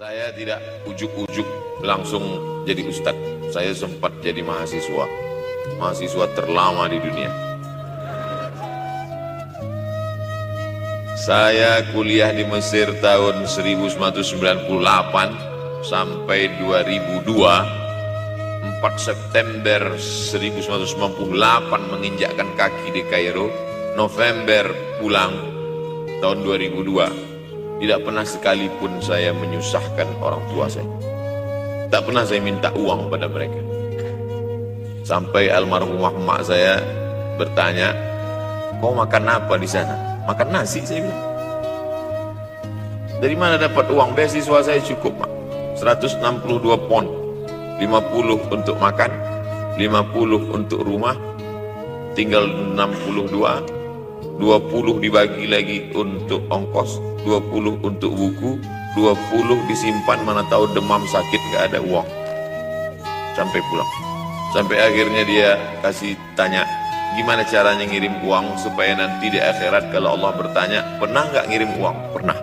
Saya tidak ujuk-ujuk langsung jadi ustadz. Saya sempat jadi mahasiswa terlama di dunia. Saya kuliah di Mesir tahun 1998 sampai 2002. 4 September 1998 menginjakkan kaki di Kairo. November pulang tahun 2002. Tidak pernah sekalipun saya menyusahkan orang tua saya. Tak pernah saya minta uang pada mereka. Sampai almarhumah emak saya bertanya, "Kau makan apa di sana?" "Makan nasi," saya bilang. "Dari mana dapat uang?" "Beasiswa saya cukup, Mak. 162 pon. 50 untuk makan, 50 untuk rumah, tinggal 62. 20 dibagi lagi untuk ongkos, 20 untuk buku, 20 disimpan, mana tahu demam sakit gak ada uang." Sampai pulang. Sampai akhirnya dia kasih tanya, "Gimana caranya ngirim uang supaya nanti di akhirat kalau Allah bertanya, pernah gak ngirim uang?" "Pernah."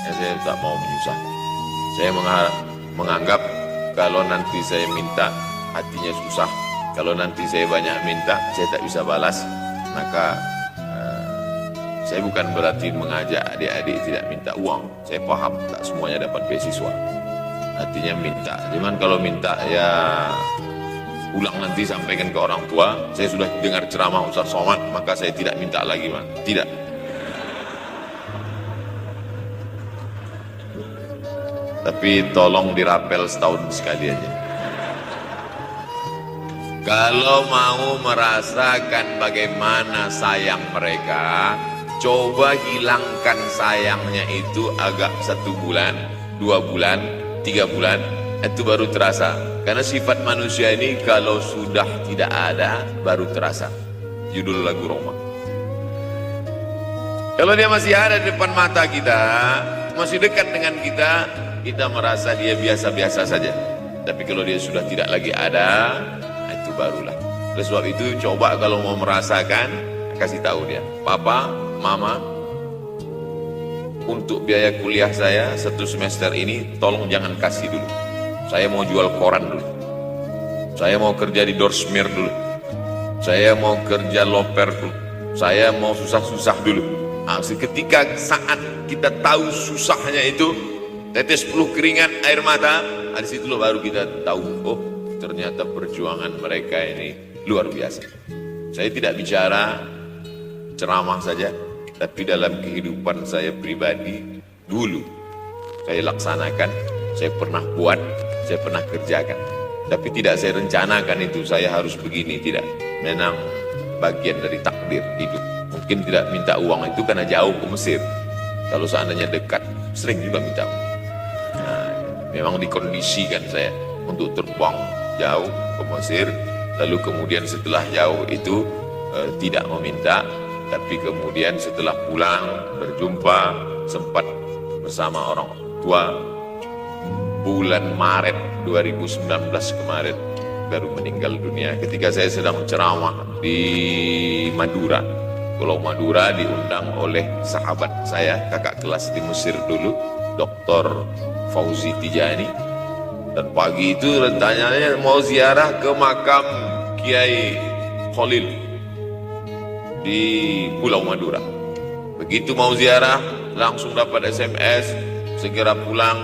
Ya, saya tak mau menyusah. Saya menganggap kalau nanti saya minta hatinya susah, kalau nanti saya banyak minta saya tak bisa balas, maka saya bukan berarti mengajak adik-adik tidak minta uang. Saya paham tak semuanya dapat beasiswa, artinya minta. Cuman kalau minta ya pulang nanti sampaikan ke orang tua, "Saya sudah dengar ceramah Ustaz Somad, maka saya tidak minta lagi." Tidak. Tapi tolong dirapel setahun sekali aja. Kalau mau merasakan bagaimana sayang mereka, coba hilangkan sayangnya itu agak 1 bulan, 2 bulan, 3 bulan, itu baru terasa. Karena sifat manusia ini kalau sudah tidak ada, baru terasa. Judul lagu Roma. Kalau dia masih ada di depan mata kita, masih dekat dengan kita, kita merasa dia biasa-biasa saja. Tapi kalau dia sudah tidak lagi ada, itu barulah. Oleh sebab itu coba kalau mau merasakan, kasih tahu dia, "Papa, Mama, untuk biaya kuliah saya 1 semester ini tolong jangan kasih dulu. Saya mau jual koran dulu. Saya mau kerja di Dorsmir dulu. Saya mau kerja loper dulu. Saya mau susah-susah dulu." Nah, ketika saat kita tahu susahnya itu, tetes peluh keringat, air mata, di situ baru kita tahu, oh ternyata perjuangan mereka ini luar biasa. Saya tidak bicara ceramah saja, tapi dalam kehidupan saya pribadi dulu saya laksanakan, saya pernah buat, saya pernah kerjakan. Tapi tidak saya rencanakan itu saya harus begini, tidak. Memang bagian dari takdir hidup. Mungkin tidak minta uang itu karena jauh ke Mesir. Kalau seandainya dekat, sering juga minta uang. Nah, memang dikondisikan saya untuk terbang jauh ke Mesir, lalu kemudian setelah jauh itu tidak meminta, tapi kemudian setelah pulang berjumpa sempat bersama orang tua. Bulan Maret 2019 kemarin baru meninggal dunia ketika saya sedang ceramah di Madura, Pulau Madura, diundang oleh sahabat saya, kakak kelas di Mesir dulu, Dr. Fauzi Tijani. Dan pagi itu rencananya mau ziarah ke makam Kiai Khalil di Pulau Madura. Begitu mau ziarah, langsung dapat SMS, segera pulang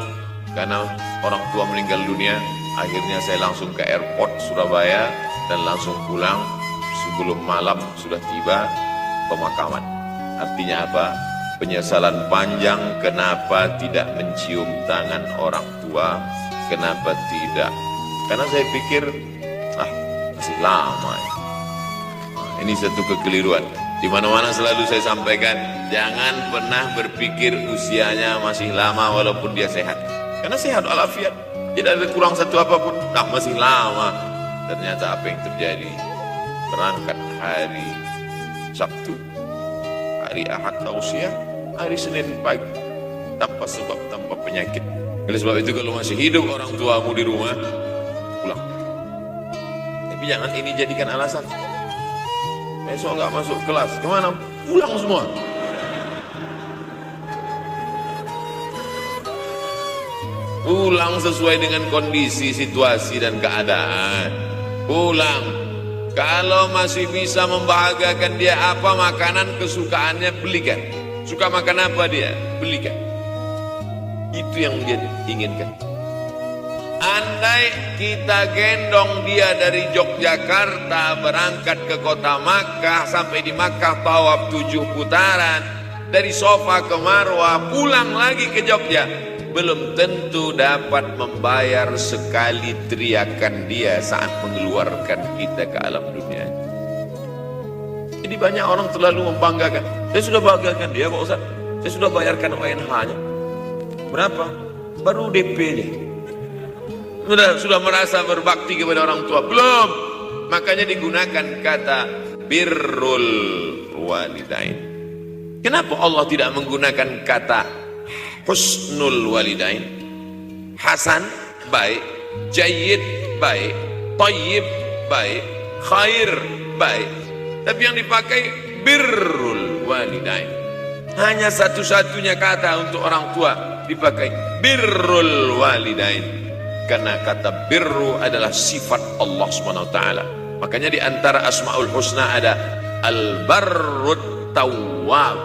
karena orang tua meninggal dunia. Akhirnya saya langsung ke airport Surabaya dan langsung pulang. Sebelum malam sudah tiba pemakaman. Artinya apa? Penyesalan panjang, kenapa tidak mencium tangan orang tua, kenapa tidak? Karena saya pikir, masih lama ya. Ini satu kekeliruan. Di mana-mana selalu saya sampaikan, jangan pernah berpikir usianya masih lama walaupun dia sehat. Karena sehat walafiat, tidak ada kurang satu apapun, masih lama. Ternyata apa yang terjadi? Berangkat hari Sabtu, hari Ahad tausiah, hari Senin pagi, tanpa sebab, tanpa penyakit. Oleh sebab itu kalau masih hidup orang tuamu di rumah, pulang. Tapi jangan ini jadikan alasan. Besok nggak masuk kelas, kemana? Pulang semua. Pulang sesuai dengan kondisi, situasi dan keadaan. Pulang. Kalau masih bisa membahagiakan dia, apa makanan kesukaannya, belikan. Suka makan apa dia, belikan. Itu yang dia inginkan. Andai kita gendong dia dari Yogyakarta berangkat ke kota Makkah, sampai di Makkah tawaf 7 putaran, dari Sofa ke Marwah, pulang lagi ke Jogja, belum tentu dapat membayar sekali teriakan dia saat mengeluarkan kita ke alam dunia. Jadi banyak orang terlalu membanggakan. Saya sudah banggakan dia Pak Ustaz, saya sudah bayarkan ONH-nya. Berapa? Baru DP-nya. Sudah merasa berbakti kepada orang tua? Belum. Makanya digunakan kata birrul walidain. Kenapa Allah tidak menggunakan kata husnul walidain? Hasan baik, jayyid baik, thayyib baik, khair baik. Tapi yang dipakai birrul walidain. Hanya satu-satunya kata untuk orang tua dipakai birrul walidain. Karena kata birru adalah sifat Allah SWT. Makanya di antara Asmaul Husna ada Al-Barrut Tawwab.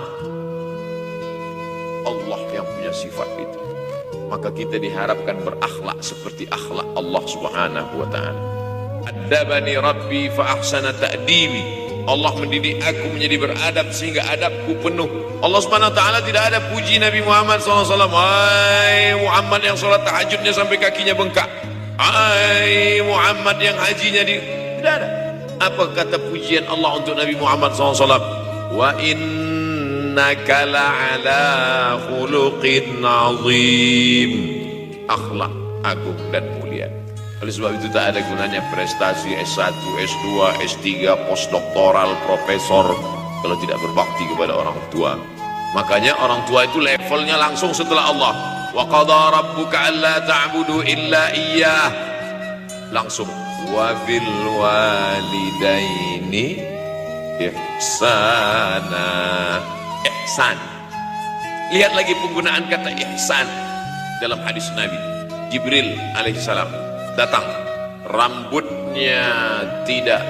Allah yang punya sifat itu. Maka kita diharapkan berakhlak seperti akhlak Allah Subhanahu wa ta'ala. Adabani Rabbi fa ahsana ta'dibi. Allah mendidik aku menjadi beradab sehingga adabku penuh. Allah Subhanahu wa ta'ala tidak ada puji Nabi Muhammad SAW. Hai Muhammad yang sholat tahajudnya sampai kakinya bengkak. Hai Muhammad yang hajinya tidak ada. Apa kata pujian Allah untuk Nabi Muhammad SAW? Wa innaka la'ala khuluqin azim. Akhlak agung dan mulia. Oleh sebab itu tak ada gunanya prestasi S1, S2, S3, postdoktoral, profesor kalau tidak berbakti kepada orang tua. Makanya orang tua itu levelnya langsung setelah Allah. Wa qadha rabbuka alla ta'budu illa iyyah. Langsung wa bil walidaini ihsana. Ihsan. Lihat lagi penggunaan kata ihsan dalam hadis Nabi. Jibril alaihissalam datang, rambutnya tidak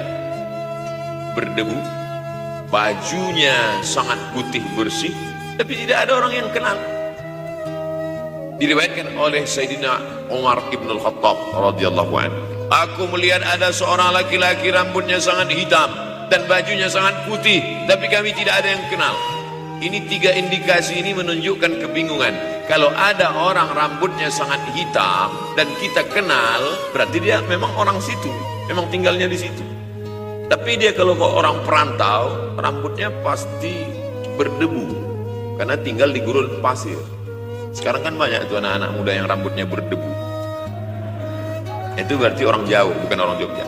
berdebu, bajunya sangat putih bersih, tapi tidak ada orang yang kenal. Diriwayatkan oleh Sayyidina Umar ibn al-Khattab radhiyallahu anhu, aku melihat ada seorang laki-laki rambutnya sangat hitam dan bajunya sangat putih, tapi kami tidak ada yang kenal. Ini 3 indikasi ini menunjukkan kebingungan. Kalau ada orang rambutnya sangat hitam dan kita kenal, berarti dia memang orang situ, memang tinggalnya di situ. Tapi dia kalau orang perantau, rambutnya pasti berdebu karena tinggal di gurun pasir. Sekarang kan banyak tuh anak-anak muda yang rambutnya berdebu. Itu berarti orang jauh, bukan orang Jogja.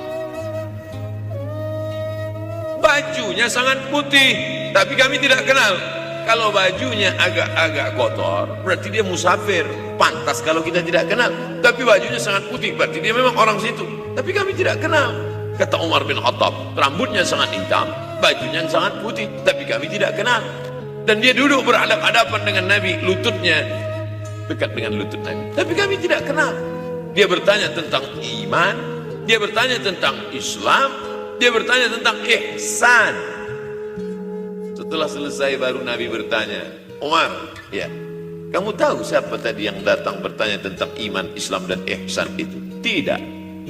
Bajunya sangat putih, tapi kami tidak kenal. Kalau bajunya agak-agak kotor, berarti dia musafir. Pantas kalau kita tidak kenal. Tapi bajunya sangat putih, berarti dia memang orang situ. Tapi kami tidak kenal. Kata Umar bin Khattab, rambutnya sangat hitam, bajunya sangat putih, tapi kami tidak kenal. Dan dia duduk berhadap-hadapan dengan Nabi, lututnya dekat dengan lutut Nabi. Tapi kami tidak kenal. Dia bertanya tentang iman, dia bertanya tentang Islam, dia bertanya tentang ihsan. Setelah selesai baru Nabi bertanya, Umar, ya, kamu tahu siapa tadi yang datang bertanya tentang iman, Islam dan ihsan itu? Tidak.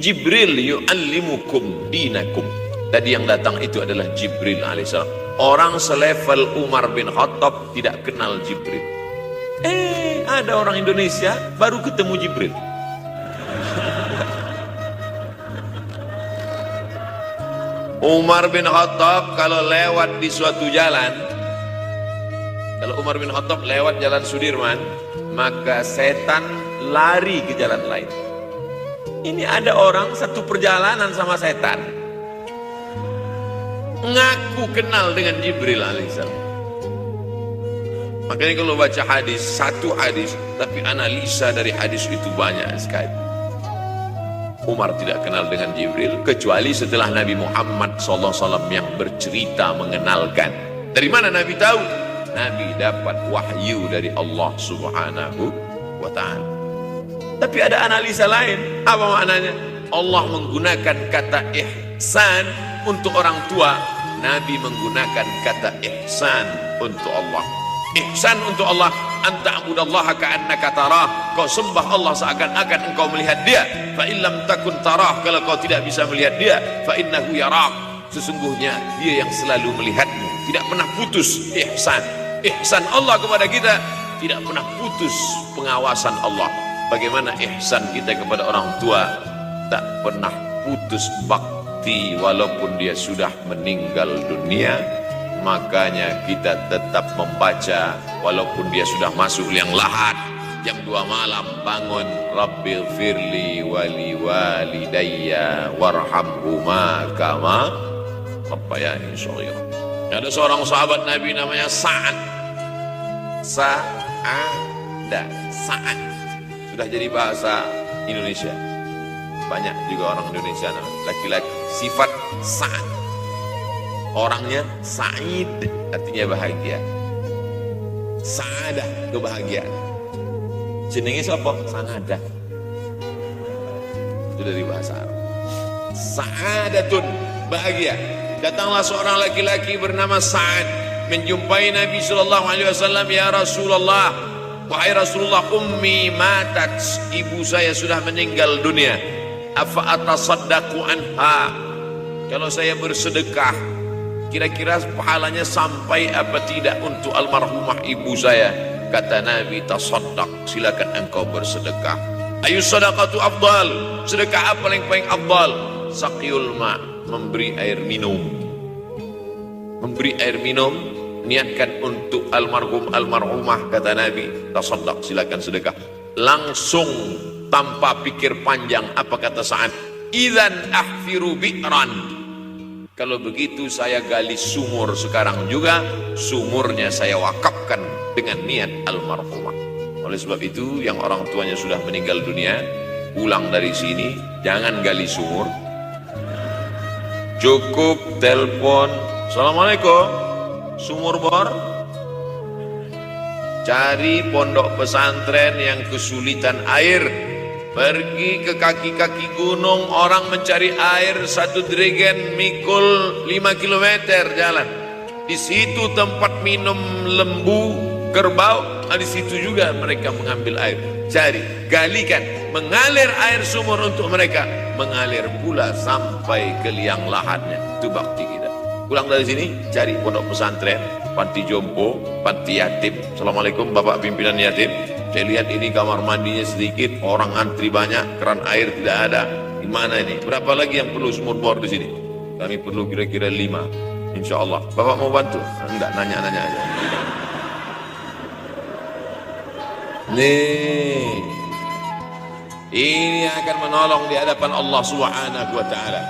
Jibril yu'allimukum dinakum. Tadi yang datang itu adalah Jibril alaihissalam. Orang selevel Umar bin Khattab tidak kenal Jibril. Ada orang Indonesia baru ketemu Jibril. Umar bin Khattab kalau lewat di suatu jalan, kalau Umar bin Khattab lewat jalan Sudirman, maka setan lari ke jalan lain. Ini ada orang satu perjalanan sama setan, ngaku kenal dengan Jibril alaihissalam. Makanya kalau baca hadis, satu hadis, tapi analisa dari hadis itu banyak sekali. Umar tidak kenal dengan Jibril kecuali setelah Nabi Muhammad SAW yang bercerita mengenalkan. Dari mana Nabi tahu? Nabi dapat wahyu dari Allah Subhanahu wa ta'ala. Tapi ada analisa lain. Apa maknanya? Allah menggunakan kata ihsan untuk orang tua, Nabi menggunakan kata ihsan untuk Allah. Ihsan untuk Allah, anta'budallaha ka'annaka tarah, kau sembah Allah seakan-akan engkau melihat dia. Fa illam takun tarah, kalau kau tidak bisa melihat dia, fa innahu yarak, sesungguhnya dia yang selalu melihatmu, tidak pernah putus. Ihsan Allah kepada kita, tidak pernah putus pengawasan Allah. Bagaimana ihsan kita kepada orang tua, tak pernah putus bakti walaupun dia sudah meninggal dunia. Makanya kita tetap membaca walaupun dia sudah masuk liang lahat, jam 2 malam bangun, Rabbil firli wali walidayya warhamhuma kama rabbayani shaghira. Ada seorang sahabat Nabi namanya Sa'ad. Sa'ad sudah jadi bahasa Indonesia. Banyak juga orang Indonesia laki-laki sifat Sa'ad. Orangnya Sa'id, artinya bahagia. Sa'adah, kebahagiaan. Jenenge siapa? Sa'adah. Itu dari bahasa Arab. Sa'adatun, bahagia. Datanglah seorang laki-laki bernama Sa'ad menjumpai Nabi SAW. Ya Rasulullah, wahai Rasulullah, ummi matat, ibu saya sudah meninggal dunia. Afa atasaddaqu anha, kalau saya bersedekah kira-kira pahalanya sampai apa tidak untuk almarhumah ibu saya? Kata Nabi, tasaddaq, silakan engkau bersedekah. Ayu sadaqatu afdal, sedekah apa yang paling afdal? Saqiyul ma, memberi air minum. Memberi air minum, niatkan untuk almarhum almarhumah, kata Nabi, tasaddaq, silakan sedekah. Langsung tanpa pikir panjang, apa kata Sa'ad? Idzan ahfiru bi'ran, kalau begitu saya gali sumur sekarang juga, sumurnya saya wakafkan dengan niat almarhumah. Oleh sebab itu, yang orang tuanya sudah meninggal dunia, pulang dari sini jangan gali sumur, cukup telepon, Assalamualaikum, sumur bor. Cari pondok pesantren yang kesulitan air, pergi ke kaki-kaki gunung, orang mencari air, satu jerigen mikul 5 km jalan. Di situ tempat minum lembu, kerbau, di situ juga mereka mengambil air. Cari, galikan, mengalir air sumur untuk mereka, mengalir pula sampai ke liang lahatnya. Itu bakti kita. Pulang dari sini, cari pondok pesantren, panti jompo, panti yatim. Assalamualaikum Bapak pimpinan yatim, saya lihat ini kamar mandinya sedikit, orang antri banyak, keran air tidak ada. Gimana ini? Berapa lagi yang perlu sumur bor di sini? Kami perlu kira-kira 5. Insya Allah. Bapak mau bantu? Enggak, nanya-nanya aja. Nih, ini akan menolong di hadapan Allah Subhanahu wa Ta'ala.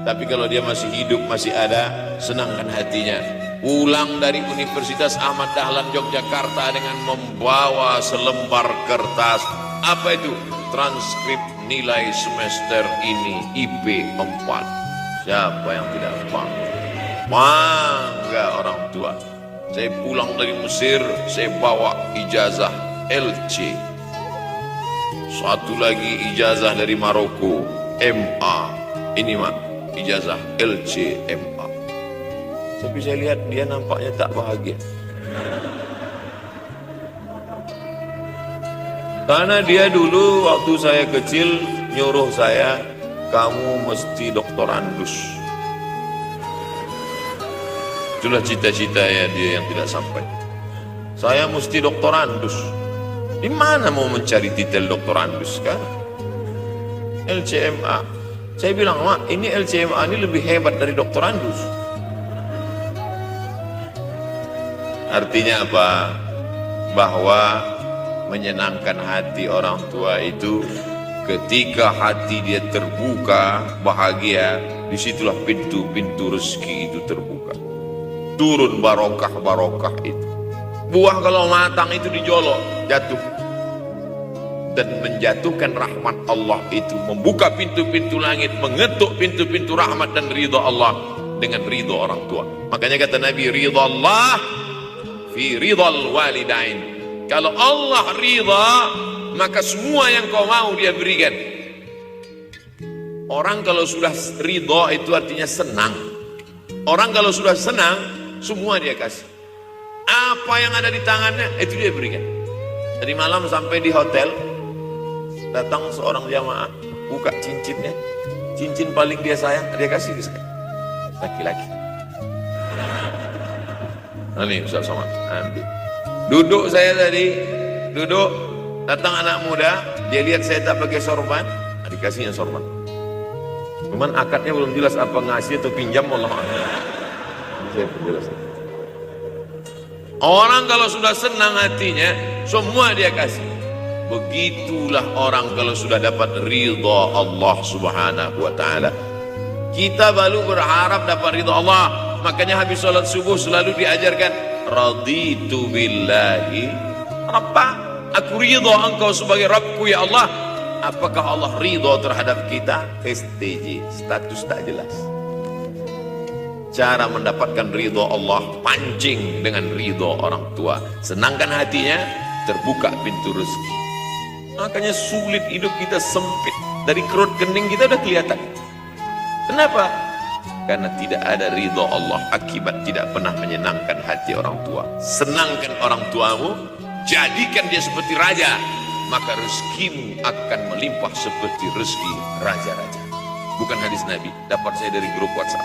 Tapi kalau dia masih hidup, masih ada, senangkan hatinya. Pulang dari Universitas Ahmad Dahlan Yogyakarta dengan membawa selembar kertas. Apa itu? Transkrip nilai semester ini IP 4. Siapa yang tidak bangga? Bangga orang tua. Saya pulang dari Mesir, saya bawa ijazah LC. Satu lagi ijazah dari Maroko, MA. Ini mah ijazah LC MA. Tapi saya lihat dia nampaknya tak bahagia. Karena dia dulu waktu saya kecil nyuruh saya, kamu mesti doktorandus. Itulah cita-cita ya dia yang tidak sampai. Saya mesti doktorandus. Di mana mau mencari titel doktorandus sekarang? LCMA. Saya bilang, Mak, ini LCMA ini lebih hebat dari doktorandus. Artinya apa? Bahwa menyenangkan hati orang tua itu ketika hati dia terbuka, bahagia, disitulah pintu-pintu rezeki itu terbuka. Turun barokah-barokah itu. Buah kalau matang itu dijolok, jatuh. Dan menjatuhkan rahmat Allah itu, membuka pintu-pintu langit, mengetuk pintu-pintu rahmat dan ridha Allah dengan ridha orang tua. Makanya kata Nabi, ridha Allah fi ridhal walidain. Kalau Allah ridha, maka semua yang kau mau dia berikan. Orang kalau sudah ridho itu artinya senang. Orang kalau sudah senang, semua dia kasih. Apa yang ada di tangannya, itu dia berikan. Tadi malam sampai di hotel, datang seorang jamaah, buka cincinnya. Cincin paling dia sayang, dia kasih ke saya. Laki-laki. Nah ini Ustaz Somad, ambil. Duduk saya tadi, duduk, datang anak muda, dia lihat saya tak pakai sorban, dikasihnya sorban. Cuman akadnya belum jelas apa ngasih atau pinjam, Allah. Saya penjelas. Orang kalau sudah senang hatinya, semua dia kasih. Begitulah orang kalau sudah dapat ridha Allah Subhanahu wa ta'ala. Kita baru berharap dapat ridha Allah. Makanya habis sholat subuh selalu diajarkan, raditu billahi Rabba. Aku ridha engkau sebagai Rabbku ya Allah. Apakah Allah ridha terhadap kita? STJ, status tak jelas. Cara mendapatkan ridho Allah, pancing dengan ridho orang tua. Senangkan hatinya, terbuka pintu rezeki. Makanya sulit hidup kita sempit. Dari kerut kening kita udah kelihatan. Kenapa? Karena tidak ada ridho Allah akibat tidak pernah menyenangkan hati orang tua. Senangkan orang tuamu, jadikan dia seperti raja, maka rezekimu akan melimpah seperti rezeki raja-raja. Bukan hadis Nabi, dapat saya dari grup WhatsApp.